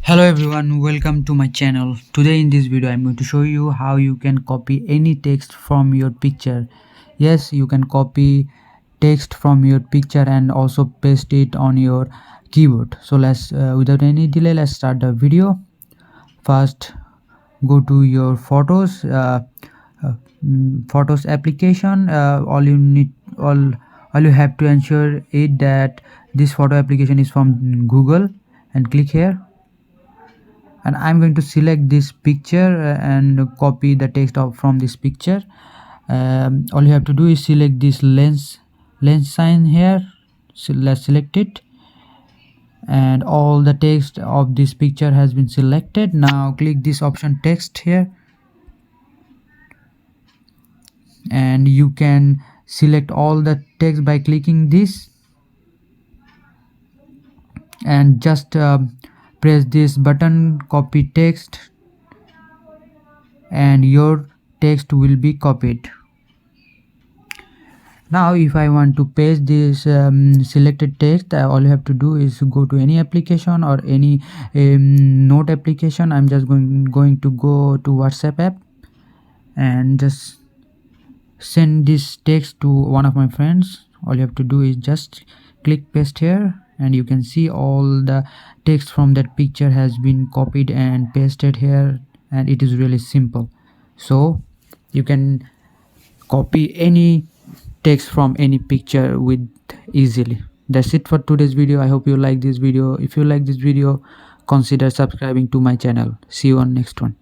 Hello everyone, welcome to my channel. Today in this video I'm going to show you how you can copy any text from your picture. Yes, you can copy text from your picture and also paste it on your keyboard. So let's without any delay, let's start the video. First, go to your uh, photos application. All you have to ensure it that this photo application is from Google, and click here. And I'm going to select this picture and copy the text from this picture. All you have to do is select this lens sign here. So let's select it, and all the text of this picture has been selected. Now click this option text here, and you can select all the text by clicking this, and just press this button, copy text, and your text will be copied. Now if I want to paste this selected text, all you have to do is go to any application or any note application. I'm just going to go to WhatsApp app and just send this text to one of my friends. All you have to do is just click paste here, and you can see all the text from that picture has been copied and pasted here, and it is really simple. So you can copy any text from any picture with easily. That's it for today's video. I hope you like this video. If you like this video, consider subscribing to my channel. See you on next one.